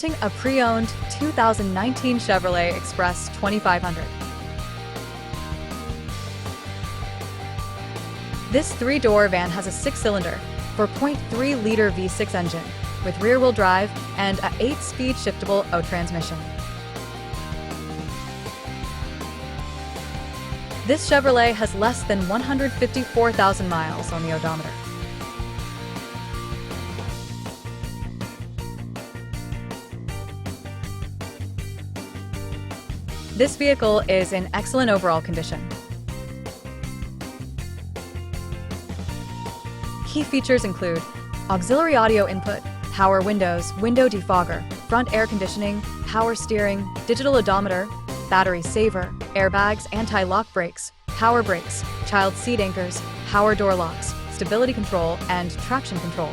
A pre-owned 2019 Chevrolet Express 2500. This three-door van has a six-cylinder, 4.3-liter V6 engine with rear-wheel drive and a 8-speed shiftable O transmission. This Chevrolet has less than 154,000 miles on the odometer. This vehicle is in excellent overall condition. Key features include auxiliary audio input, power windows, window defogger, front air conditioning, power steering, digital odometer, battery saver, airbags, anti-lock brakes, power brakes, child seat anchors, power door locks, stability control, and traction control.